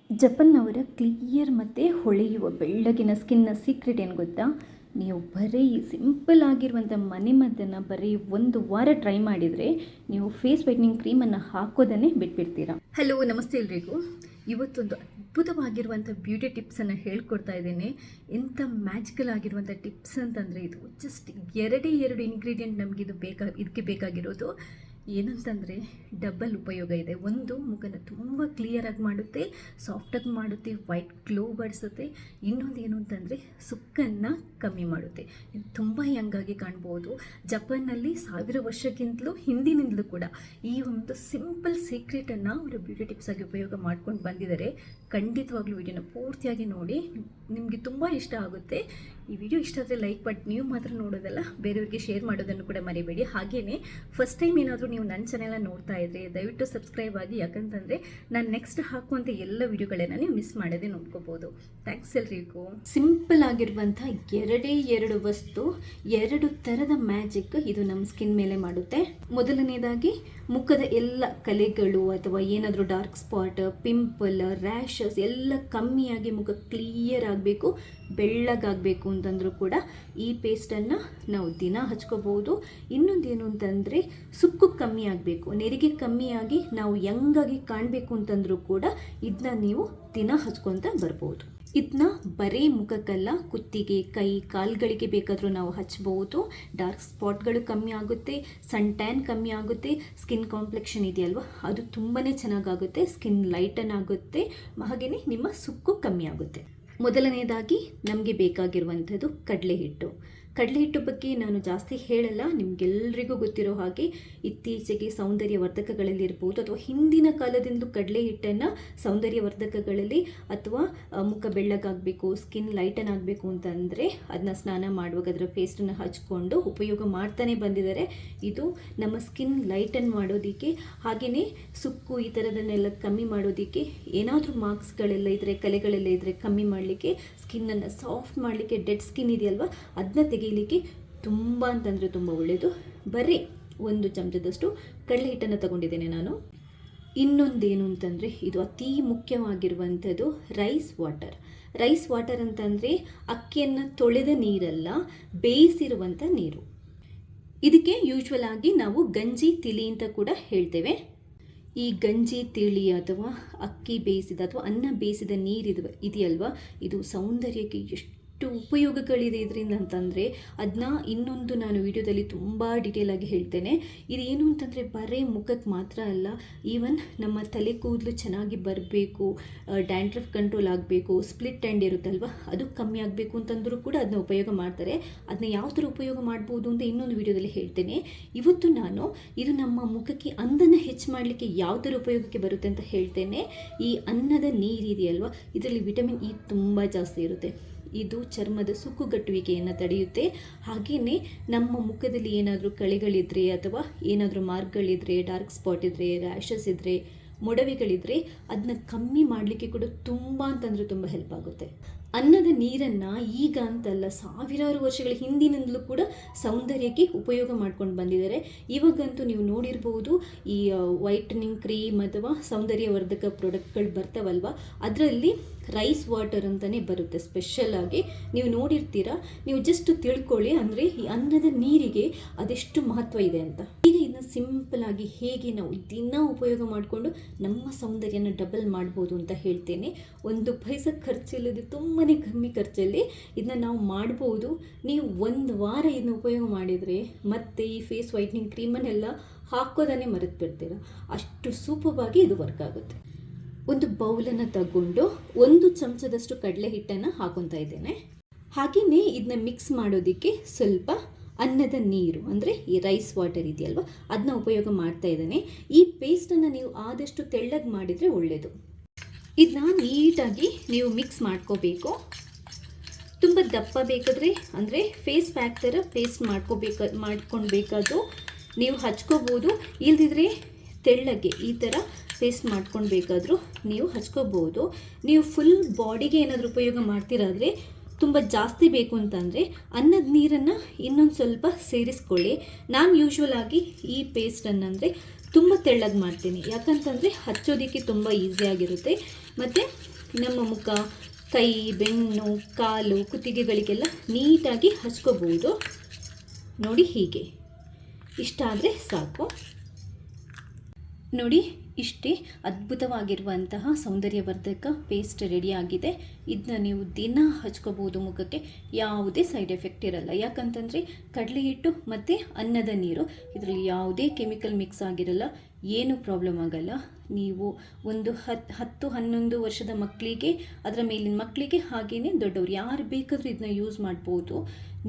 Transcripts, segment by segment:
ಜಪನ್ನವರ clear ಮತ್ತು ಹೊಳೆಯುವ ಬೆಳ್ಳಗಿನ ಸ್ಕಿನ್ನ secret ಏನು ಗೊತ್ತಾ? ನೀವು ಬರೀ ಸಿಂಪಲ್ ಆಗಿರುವಂಥ ಮನೆಮದ್ದನ್ನು ಬರೀ 1 ವಾರ ಟ್ರೈ ಮಾಡಿದರೆ ನೀವು ಫೇಸ್ ವೈಟ್ನಿಂಗ್ ಕ್ರೀಮನ್ನು ಹಾಕೋದನ್ನೇ ಬಿಟ್ಬಿಡ್ತೀರಾ. ಹಲೋ, ನಮಸ್ತೆ ಎಲ್ರಿಗೂ. ಇವತ್ತೊಂದು ಅದ್ಭುತವಾಗಿರುವಂಥ ಬ್ಯೂಟಿ ಟಿಪ್ಸನ್ನು ಹೇಳ್ಕೊಡ್ತಾ ಇದ್ದೇನೆ. ಎಂಥ ಮ್ಯಾಜಿಕಲ್ ಆಗಿರುವಂಥ ಟಿಪ್ಸ್ ಅಂತಂದರೆ ಇದು ಜಸ್ಟ್ 2 ಇಂಗ್ರೀಡಿಯೆಂಟ್ ನಮಗೆ ಇದಕ್ಕೆ ಬೇಕಾಗಿರೋದು. ಏನಂತಂದರೆ ಡಬಲ್ ಉಪಯೋಗ ಇದೆ. ಒಂದು, ಮುಖನ ತುಂಬ ಕ್ಲಿಯರಾಗಿ ಮಾಡುತ್ತೆ, ಸಾಫ್ಟಾಗಿ ಮಾಡುತ್ತೆ, ವೈಟ್ ಗ್ಲೋ ಬಡಿಸುತ್ತೆ. ಇನ್ನೊಂದು ಏನು ಅಂತಂದರೆ ಸುಕ್ಕನ್ನು ಕಮ್ಮಿ ಮಾಡುತ್ತೆ. ಇದು ತುಂಬ ಯಂಗಾಗಿ ಕಾಣ್ಬೋದು. ಜಪಾನ್ನಲ್ಲಿ 1000 ವರ್ಷಕ್ಕಿಂತಲೂ ಹಿಂದಿನಿಂದಲೂ ಕೂಡ ಈ ಒಂದು ಸಿಂಪಲ್ ಸೀಕ್ರೆಟನ್ನು ಅವರು ಬ್ಯೂಟಿ ಟಿಪ್ಸ್ ಆಗಿ ಉಪಯೋಗ ಮಾಡ್ಕೊಂಡು ಬಂದಿದ್ದಾರೆ. ಖಂಡಿತವಾಗ್ಲೂ ವಿಡಿಯೋನ ಪೂರ್ತಿಯಾಗಿ ನೋಡಿ, ನಿಮಗೆ ತುಂಬ ಇಷ್ಟ ಆಗುತ್ತೆ. ಈ ವಿಡಿಯೋ ಇಷ್ಟ ಆದರೆ ಲೈಕ್ ಬಟ್ ನೀವು ಮಾತ್ರ ನೋಡೋದಲ್ಲ, ಬೇರೆಯವರಿಗೆ ಶೇರ್ ಮಾಡೋದನ್ನು ಕೂಡ ಮರಿಬೇಡಿ. ಹಾಗೆಯೇ ಫಸ್ಟ್ ಟೈಮ್ ಏನಾದರೂ ನೀವು ನನ್ನ ಚಾನೆಲ್ನ ನೋಡ್ತಾ ಇದ್ದರೆ ದಯವಿಟ್ಟು ಸಬ್ಸ್ಕ್ರೈಬ್ ಆಗಿ, ಯಾಕಂತಂದರೆ ನಾನು ನೆಕ್ಸ್ಟ್ ಹಾಕುವಂಥ ಎಲ್ಲ ವಿಡಿಯೋಗಳನ್ನು ನೀವು ಮಿಸ್ ಮಾಡದೆ ನೋಡ್ಕೋಬೋದು. ಥ್ಯಾಂಕ್ಸ್ ಎಲ್ರಿಗೂ. ಸಿಂಪಲ್ ಆಗಿರುವಂಥ 2 ವಸ್ತು, 2 ಥರದ ಮ್ಯಾಜಿಕ್ ಇದು ನಮ್ಮ ಸ್ಕಿನ್ ಮೇಲೆ ಮಾಡುತ್ತೆ. ಮೊದಲನೇದಾಗಿ ಮುಖದ ಎಲ್ಲ ಕಲೆಗಳು ಅಥವಾ ಏನಾದರೂ ಡಾರ್ಕ್ ಸ್ಪಾಟ್, ಪಿಂಪಲ್, ರ್ಯಾಷಸ್ ಎಲ್ಲ ಕಮ್ಮಿಯಾಗಿ ಮುಖ ಕ್ಲಿಯರ್ ಆಗಬೇಕು, ಬೆಳ್ಳಗಾಗಬೇಕು ಅಂತಂದರೂ ಕೂಡ ಈ ಪೇಸ್ಟನ್ನು ನಾವು ದಿನ ಹಚ್ಕೋಬೋದು. ಇನ್ನೊಂದೇನು ಅಂತಂದರೆ ಸುಕ್ಕು ಕಮ್ಮಿ ಆಗಬೇಕು, ನೆರಿಗೆ ಕಮ್ಮಿಯಾಗಿ ನಾವು ಯಂಗಾಗಿ ಕಾಣಬೇಕು ಅಂತಂದರೂ ಕೂಡ ಇದನ್ನ ನೀವು ದಿನ ಹಚ್ಕೊತ ಬರ್ಬೋದು. ಇದನ್ನ ಬರೀ ಮುಖಕ್ಕಲ್ಲ, ಕುತ್ತಿಗೆ, ಕೈ, ಕಾಲುಗಳಿಗೆ ಬೇಕಾದರೂ ನಾವು ಹಚ್ಬೋದು. ಡಾರ್ಕ್ ಸ್ಪಾಟ್ಗಳು ಕಮ್ಮಿ ಆಗುತ್ತೆ, ಸನ್ ಟ್ಯಾನ್ ಕಮ್ಮಿ ಆಗುತ್ತೆ, ಸ್ಕಿನ್ ಕಾಂಪ್ಲೆಕ್ಷನ್ ಇದೆಯಲ್ವ ಅದು ತುಂಬಾ ಚೆನ್ನಾಗಾಗುತ್ತೆ, ಸ್ಕಿನ್ ಲೈಟನ್ ಆಗುತ್ತೆ, ಹಾಗೆಯೇ ನಿಮ್ಮ ಸುಕ್ಕು ಕಮ್ಮಿ ಆಗುತ್ತೆ. ಮೊದಲನೇದಾಗಿ ನಮಗೆ ಬೇಕಾಗಿರುವಂಥದ್ದು ಕಡಲೆ ಹಿಟ್ಟು ಬಗ್ಗೆ ನಾನು ಜಾಸ್ತಿ ಹೇಳಲ್ಲ, ನಿಮಗೆಲ್ಲರಿಗೂ ಗೊತ್ತಿರೋ ಹಾಗೆ ಇತ್ತೀಚೆಗೆ ಸೌಂದರ್ಯವರ್ಧಕಗಳಲ್ಲಿರ್ಬೋದು ಅಥವಾ ಹಿಂದಿನ ಕಾಲದಿಂದಲೂ ಕಡಲೆ ಹಿಟ್ಟನ್ನು ಸೌಂದರ್ಯವರ್ಧಕಗಳಲ್ಲಿ ಅಥವಾ ಮುಖ ಬೆಳ್ಳಗಾಗಬೇಕು, ಸ್ಕಿನ್ ಲೈಟನ್ ಆಗಬೇಕು ಅಂತಂದರೆ ಅದನ್ನ ಸ್ನಾನ ಮಾಡುವಾಗ ಅದರ ಪೇಸ್ಟನ್ನು ಹಚ್ಕೊಂಡು ಉಪಯೋಗ ಮಾಡ್ತಾನೆ ಬಂದಿದ್ದಾರೆ. ಇದು ನಮ್ಮ ಸ್ಕಿನ್ ಲೈಟನ್ ಮಾಡೋದಕ್ಕೆ, ಹಾಗೆಯೇ ಸುಕ್ಕು ಈ ಥರದನ್ನೆಲ್ಲ ಕಮ್ಮಿ ಮಾಡೋದಕ್ಕೆ, ಏನಾದರೂ ಮಾರ್ಕ್ಸ್ಗಳೆಲ್ಲ ಇದ್ದರೆ, ಕಲೆಗಳೆಲ್ಲ ಇದ್ದರೆ ಕಮ್ಮಿ ಮಾಡಲಿಕ್ಕೆ, ಸ್ಕಿನ್ನನ್ನು ಸಾಫ್ಟ್ ಮಾಡಲಿಕ್ಕೆ, ಡೆಡ್ ಸ್ಕಿನ್ ಇದೆಯಲ್ವ ಅದನ್ನ ತೆಗೀಲಿಕ್ಕೆ ತುಂಬ ಅಂತಂದರೆ ತುಂಬ ಒಳ್ಳೆಯದು. ಬರೀ 1 ಚಮಚದಷ್ಟು ಕಡಲೆ ಹಿಟ್ಟನ್ನು ತಗೊಂಡಿದ್ದೇನೆ ನಾನು. ಇನ್ನೊಂದೇನು ಅಂತಂದರೆ ಇದು ಅತಿ ಮುಖ್ಯವಾಗಿರುವಂಥದ್ದು ರೈಸ್ ವಾಟರ್ ಅಂತಂದರೆ ಅಕ್ಕಿಯನ್ನು ತೊಳೆದ ನೀರಲ್ಲ, ಬೇಯಿಸಿರುವಂಥ ನೀರು. ಇದಕ್ಕೆ ಯೂಶ್ವಲ್ ಆಗಿ ನಾವು ಗಂಜಿ ತಿಳಿ ಅಂತ ಕೂಡ ಹೇಳ್ತೇವೆ. ಈ ಗಂಜಿ ತಿಳಿ ಅಥವಾ ಅಕ್ಕಿ ಬೇಯಿಸಿದ ಅಥವಾ ಅನ್ನ ಬೇಯಿಸಿದ ನೀರು ಇದೆಯಲ್ವ, ಇದು ಸೌಂದರ್ಯಕ್ಕೆ ಎಷ್ಟು ಉಪಯೋಗಗಳಿದೆ ಇದರಿಂದ ಅಂತಂದರೆ ಅದನ್ನ ಇನ್ನೊಂದು ನಾನು ವಿಡಿಯೋದಲ್ಲಿ ತುಂಬ ಡೀಟೇಲಾಗಿ ಹೇಳ್ತೇನೆ. ಇದೇನು ಅಂತಂದರೆ ಬರೀ ಮುಖಕ್ಕೆ ಮಾತ್ರ ಅಲ್ಲ, ಈವನ್ ನಮ್ಮ ತಲೆ ಕೂದಲು ಚೆನ್ನಾಗಿ ಬರಬೇಕು, ಡ್ಯಾಂಡ್ರಫ್ ಕಂಟ್ರೋಲ್ ಆಗಬೇಕು, ಸ್ಪ್ಲಿಟ್ ಎಂಡ್ ಇರುತ್ತಲ್ವ ಅದು ಕಮ್ಮಿ ಆಗಬೇಕು ಅಂತಂದರೂ ಕೂಡ ಅದನ್ನ ಉಪಯೋಗ ಮಾಡ್ತಾರೆ. ಅದನ್ನ ಯಾವ ಥರ ಉಪಯೋಗ ಮಾಡ್ಬೋದು ಅಂತ ಇನ್ನೊಂದು ವಿಡಿಯೋದಲ್ಲಿ ಹೇಳ್ತೇನೆ. ಇವತ್ತು ನಾನು ಇದು ನಮ್ಮ ಮುಖಕ್ಕೆ ಅಂದನ್ನು ಹೆಚ್ಚು ಮಾಡಲಿಕ್ಕೆ ಯಾವ ಥರ ಉಪಯೋಗಕ್ಕೆ ಬರುತ್ತೆ ಅಂತ ಹೇಳ್ತೇನೆ. ಈ ಅನ್ನದ ನೀರಿದೆಯಲ್ವ ಇದರಲ್ಲಿ ವಿಟಮಿನ್ ಇ ತುಂಬ ಜಾಸ್ತಿ ಇರುತ್ತೆ. ಇದು ಚರ್ಮದ ಸುಕ್ಕುಗಟ್ಟುವಿಕೆಯನ್ನು ತಡೆಯುತ್ತೆ. ಹಾಗೆಯೇ ನಮ್ಮ ಮುಖದಲ್ಲಿ ಏನಾದರೂ ಕಳೆಗಳಿದ್ರೆ ಅಥವಾ ಏನಾದರೂ ಮಾರ್ಕ್ಗಳಿದ್ರೆ, ಡಾರ್ಕ್ ಸ್ಪಾಟ್ ಇದ್ದರೆ, ರ್ಯಾಷಸ್ ಇದ್ದರೆ, ಮೊಡವೆಗಳಿದ್ರೆ ಅದನ್ನ ಕಮ್ಮಿ ಮಾಡಲಿಕ್ಕೆ ಕೂಡ ತುಂಬ ಅಂತಂದರೆ ತುಂಬ ಹೆಲ್ಪ್ ಆಗುತ್ತೆ. ಅನ್ನದ ನೀರನ್ನು ಈಗ ಅಂತಲ್ಲ, 1000 ವರ್ಷಗಳ ಹಿಂದಿನಿಂದಲೂ ಕೂಡ ಸೌಂದರ್ಯಕ್ಕೆ ಉಪಯೋಗ ಮಾಡ್ಕೊಂಡು ಬಂದಿದ್ದಾರೆ. ಇವಾಗಂತೂ ನೀವು ನೋಡಿರ್ಬೋದು, ಈ ವೈಟ್ನಿಂಗ್ ಕ್ರೀಮ್ ಅಥವಾ ಸೌಂದರ್ಯವರ್ಧಕ ಪ್ರಾಡಕ್ಟ್ಗಳು ಬರ್ತಾವಲ್ವ ಅದರಲ್ಲಿ ರೈಸ್ ವಾಟರ್ ಅಂತಲೇ ಬರುತ್ತೆ. ಸ್ಪೆಷಲಾಗಿ ನೀವು ನೋಡಿರ್ತೀರ, ನೀವು ಜಸ್ಟ್ ತಿಳ್ಕೊಳ್ಳಿ, ಅಂದರೆ ಈ ಅನ್ನದ ನೀರಿಗೆ ಅದೆಷ್ಟು ಮಹತ್ವ ಇದೆ ಅಂತ. ಈಗ ಇದನ್ನ ಸಿಂಪಲಾಗಿ ಹೇಗೆ ನಾವು ದಿನ ಉಪಯೋಗ ಮಾಡಿಕೊಂಡು ನಮ್ಮ ಸೌಂದರ್ಯನ ಡಬಲ್ ಮಾಡ್ಬೋದು ಅಂತ ಹೇಳ್ತೇನೆ. 1 ಪೈಸೆ ಖರ್ಚಿಲ್ಲದೆ ತುಂಬಾ ಕಮ್ಮಿ ಖರ್ಚಲ್ಲಿ ಇದನ್ನ ನಾವು ಮಾಡ್ಬೋದು. ನೀವು 1 ವಾರ ಇದನ್ನ ಉಪಯೋಗ ಮಾಡಿದರೆ ಮತ್ತೆ ಈ ಫೇಸ್ ವೈಟ್ನಿಂಗ್ ಕ್ರೀಮನ್ನೆಲ್ಲ ಹಾಕೋದನ್ನೇ ಮರೆತು ಬಿಡ್ತೀರ, ಅಷ್ಟು ಸೂಪರ್ವಾಗಿ ಇದು ವರ್ಕ್ ಆಗುತ್ತೆ. ಒಂದು ಬೌಲನ್ನು ತಗೊಂಡು 1 ಚಮಚದಷ್ಟು ಕಡಲೆ ಹಿಟ್ಟನ್ನು ಹಾಕೊತಾ ಇದ್ದೇನೆ. ಹಾಗೆಯೇ ಇದನ್ನ ಮಿಕ್ಸ್ ಮಾಡೋದಕ್ಕೆ ಸ್ವಲ್ಪ ಅನ್ನದ ನೀರು ಅಂದರೆ ಈ ರೈಸ್ ವಾಟರ್ ಇದೆಯಲ್ವ ಅದನ್ನ ಉಪಯೋಗ ಮಾಡ್ತಾ ಇದ್ದೇನೆ. ಈ ಪೇಸ್ಟನ್ನು ನೀವು ಆದಷ್ಟು ತೆಳ್ಳಗೆ ಮಾಡಿದರೆ ಒಳ್ಳೆಯದು. ಇದನ್ನ ನೀಟಾಗಿ ನೀವು ಮಿಕ್ಸ್ ಮಾಡ್ಕೋಬೇಕು. ತುಂಬ ದಪ್ಪ ಬೇಕಾದರೆ ಅಂದರೆ ಫೇಸ್ ಪ್ಯಾಕ್ ಥರ ಪೇಸ್ಟ್ ಮಾಡ್ಕೊಳ್ಬೇಕಾದ್ರೂ ನೀವು ಹಚ್ಕೋಬೋದು, ಇಲ್ದಿದ್ರೆ ತೆಳ್ಳಗೆ ಈ ಥರ ಪೇಸ್ಟ್ ಮಾಡ್ಕೊಳ್ಬೇಕಾದ್ರೂ ನೀವು ಹಚ್ಕೋಬೋದು. ನೀವು ಫುಲ್ ಬಾಡಿಗೆ ಏನಾದರೂ ಉಪಯೋಗ ಮಾಡ್ತಿರಾದರೆ ತುಂಬ ಜಾಸ್ತಿ ಬೇಕು ಅಂತಂದರೆ ಅನ್ನದ ನೀರನ್ನು ಇನ್ನೊಂದು ಸ್ವಲ್ಪ ಸೇರಿಸ್ಕೊಳ್ಳಿ. ನಾನು ಯೂಶ್ವಲ್ ಆಗಿ ಈ ಪೇಸ್ಟನ್ನು ಅಂದರೆ ತುಂಬ ತೆಳ್ಳಗೆ ಮಾಡ್ತೀನಿ, ಯಾಕಂತಂದರೆ ಹಚ್ಚೋದಕ್ಕೆ ತುಂಬ ಈಸಿಯಾಗಿರುತ್ತೆ. ಮತ್ತು ನಮ್ಮ ಮುಖ, ಕೈ, ಬೆನ್ನು, ಕಾಲು, ಕುತ್ತಿಗೆಗಳಿಗೆಲ್ಲ ನೀಟಾಗಿ ಹಚ್ಕೋಬಹುದು. ನೋಡಿ ಹೀಗೆ ಇಷ್ಟಾದರೆ ಸಾಕು. ನೋಡಿ ಇಷ್ಟೇ ಅದ್ಭುತವಾಗಿರುವಂತಹ ಸೌಂದರ್ಯವರ್ಧಕ ಪೇಸ್ಟ್ ರೆಡಿಯಾಗಿದೆ. ಇದನ್ನ ನೀವು ದಿನ ಹಚ್ಕೋಬೋದು ಮುಖಕ್ಕೆ. ಯಾವುದೇ ಸೈಡ್ ಎಫೆಕ್ಟ್ ಇರಲ್ಲ. ಯಾಕಂತಂದರೆ ಕಡಲೆ ಹಿಟ್ಟು ಮತ್ತು ಅನ್ನದ ನೀರು, ಇದರಲ್ಲಿ ಯಾವುದೇ ಕೆಮಿಕಲ್ ಮಿಕ್ಸ್ ಆಗಿರಲ್ಲ. ಏನು ಪ್ರಾಬ್ಲಮ್ ಆಗಲ್ಲ. ನೀವು ಒಂದು 10-11 ವರ್ಷದ ಮಕ್ಕಳಿಗೆ, ಅದರ ಮೇಲಿನ ಮಕ್ಕಳಿಗೆ, ಹಾಗೆಯೇ ದೊಡ್ಡವರು ಯಾರು ಬೇಕಾದರೂ ಇದನ್ನ ಯೂಸ್ ಮಾಡ್ಬೋದು.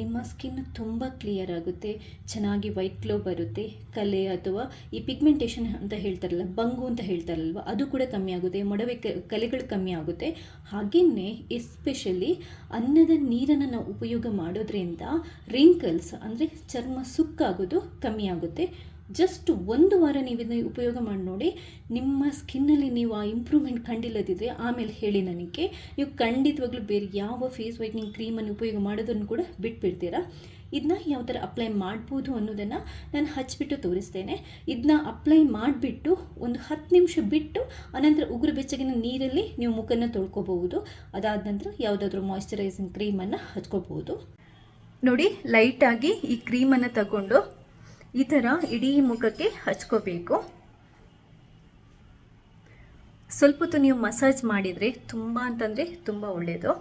ನಿಮ್ಮ ಸ್ಕಿನ್ ತುಂಬ ಕ್ಲಿಯರ್ ಆಗುತ್ತೆ, ಚೆನ್ನಾಗಿ ವೈಟ್ ಗ್ಲೋ ಬರುತ್ತೆ. ಕಲೆ ಅಥವಾ ಈ ಪಿಗ್ಮೆಂಟೇಷನ್ ಅಂತ ಹೇಳ್ತಾರಲ್ಲ, ಬಂಗು ಅಂತ ಹೇಳ್ತಾರಲ್ವ, ಅದು ಕೂಡ ಕಮ್ಮಿ ಆಗುತ್ತೆ. ಮೊಡವೆ ಕಲೆಗಳು ಕಮ್ಮಿ ಆಗುತ್ತೆ. ಹಾಗೆಯೇ ಎಸ್ಪೆಷಲಿ ಅನ್ನದ ನೀರನ್ನು ನಾವು ಉಪಯೋಗ ಮಾಡೋದ್ರಿಂದ ರಿಂಕಲ್ಸ್ ಅಂದರೆ ಚರ್ಮ ಸುಕ್ಕಾಗೋದು ಕಮ್ಮಿ ಆಗುತ್ತೆ. ಜಸ್ಟ್ 1 ವಾರ ನೀವು ಇದನ್ನ ಉಪಯೋಗ ಮಾಡಿ ನೋಡಿ. ನಿಮ್ಮ ಸ್ಕಿನ್ನಲ್ಲಿ ನೀವು ಆ ಇಂಪ್ರೂವ್ಮೆಂಟ್ ಕಂಡಿಲ್ಲದಿದ್ದರೆ ಆಮೇಲೆ ಹೇಳಿ ನನಗೆ. ನೀವು ಖಂಡಿತವಾಗ್ಲೂ ಬೇರೆ ಯಾವ ಫೇಸ್ ವೈಟ್ನಿಂಗ್ ಕ್ರೀಮನ್ನು ಉಪಯೋಗ ಮಾಡೋದನ್ನು ಕೂಡ ಬಿಟ್ಬಿಡ್ತೀರಾ. ಇದನ್ನ ಯಾವ ಥರ ಅಪ್ಲೈ ಮಾಡ್ಬೋದು ಅನ್ನೋದನ್ನು ನಾನು ಹಚ್ಚಿಬಿಟ್ಟು ತೋರಿಸ್ತೇನೆ. ಇದನ್ನ ಅಪ್ಲೈ ಮಾಡಿಬಿಟ್ಟು ಒಂದು 10 ನಿಮಿಷ ಬಿಟ್ಟು ಅನಂತರ ಉಗುರು ಬೆಚ್ಚಗಿನ ನೀರಲ್ಲಿ ನೀವು ಮುಖನ ತೊಳ್ಕೊಬಹುದು. ಅದಾದ ನಂತರ ಯಾವುದಾದ್ರೂ ಮಾಯ್ಶ್ಚರೈಸಿಂಗ್ ಕ್ರೀಮನ್ನು ಹಚ್ಕೋಬಹುದು. ನೋಡಿ, ಲೈಟಾಗಿ ಈ ಕ್ರೀಮನ್ನು ತಗೊಂಡು ಈ ಥರ ಇಡೀ ಮುಖಕ್ಕೆ ಹಚ್ಕೋಬೇಕು. ಸ್ವಲ್ಪ ಹೊತ್ತು ನೀವು ಮಸಾಜ್ ಮಾಡಿದರೆ ತುಂಬ ಅಂತಂದರೆ ತುಂಬ ಒಳ್ಳೆಯದು.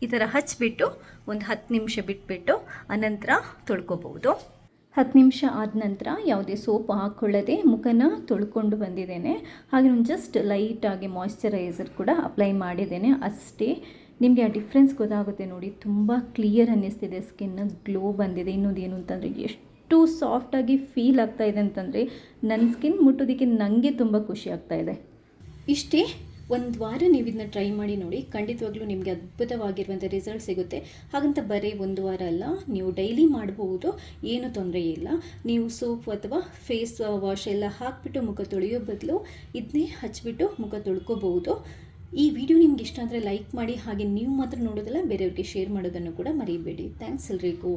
ಈ ಥರ ಹಚ್ಚಿಬಿಟ್ಟು ಒಂದು 10 ನಿಮಿಷ ಬಿಟ್ಬಿಟ್ಟು ಅನಂತರ ತೊಳ್ಕೊಬಹುದು. 10 ನಿಮಿಷ ಆದ ನಂತರ ಯಾವುದೇ ಸೋಪ್ ಹಾಕ್ಕೊಳ್ಳದೆ ಮುಖನ ತೊಳ್ಕೊಂಡು ಬಂದಿದ್ದೇನೆ. ಹಾಗೆ ನಾನು ಜಸ್ಟ್ ಲೈಟಾಗಿ ಮಾಯ್ಶ್ಚರೈಸರ್ ಕೂಡ ಅಪ್ಲೈ ಮಾಡಿದ್ದೇನೆ ಅಷ್ಟೇ. ನಿಮಗೆ ಆ ಡಿಫ್ರೆನ್ಸ್ ಗೊತ್ತಾಗುತ್ತೆ ನೋಡಿ. ತುಂಬ ಕ್ಲಿಯರ್ ಅನ್ನಿಸ್ತಿದೆ, ಸ್ಕಿನ್ ಗ್ಲೋ ಬಂದಿದೆ. ಇನ್ನೊಂದು ಏನು ಅಂತಂದರೆ ಎಷ್ಟು ಸಾಫ್ಟಾಗಿ ಫೀಲ್ ಆಗ್ತಾ ಇದೆ ಅಂತಂದರೆ ನನ್ನ ಸ್ಕಿನ್ ಮುಟ್ಟೋದಕ್ಕೆ ನನಗೆ ತುಂಬ ಖುಷಿ ಆಗ್ತಾ ಇದೆ. ಇಷ್ಟೇ, 1 ವಾರ ನೀವು ಇದನ್ನ ಟ್ರೈ ಮಾಡಿ ನೋಡಿ. ಖಂಡಿತವಾಗ್ಲೂ ನಿಮಗೆ ಅದ್ಭುತವಾಗಿರುವಂಥ ರಿಸಲ್ಟ್ ಸಿಗುತ್ತೆ. ಹಾಗಂತ ಬರೀ 1 ವಾರ ಅಲ್ಲ, ನೀವು ಡೈಲಿ ಮಾಡಬಹುದು, ಏನು ತೊಂದರೆ ಇಲ್ಲ. ನೀವು ಸೋಪ್ ಅಥವಾ ಫೇಸ್ ವಾಶ್ ಎಲ್ಲ ಹಾಕಿಬಿಟ್ಟು ಮುಖ ತೊಳೆಯೋ ಬದಲು ಇದನ್ನೇ ಹಚ್ಚಿಬಿಟ್ಟು ಮುಖ ತೊಳ್ಕೊಬಹುದು. ಈ ವಿಡಿಯೋ ನಿಮ್ಗೆ ಇಷ್ಟ ಆದರೆ ಲೈಕ್ ಮಾಡಿ. ಹಾಗೆ ನೀವು ಮಾತ್ರ ನೋಡೋದಲ್ಲ, ಬೇರೆಯವ್ರಿಗೆ ಶೇರ್ ಮಾಡೋದನ್ನು ಕೂಡ ಮರಿಬೇಡಿ. ಥ್ಯಾಂಕ್ಸ್ ಎಲ್ರಿಗೂ.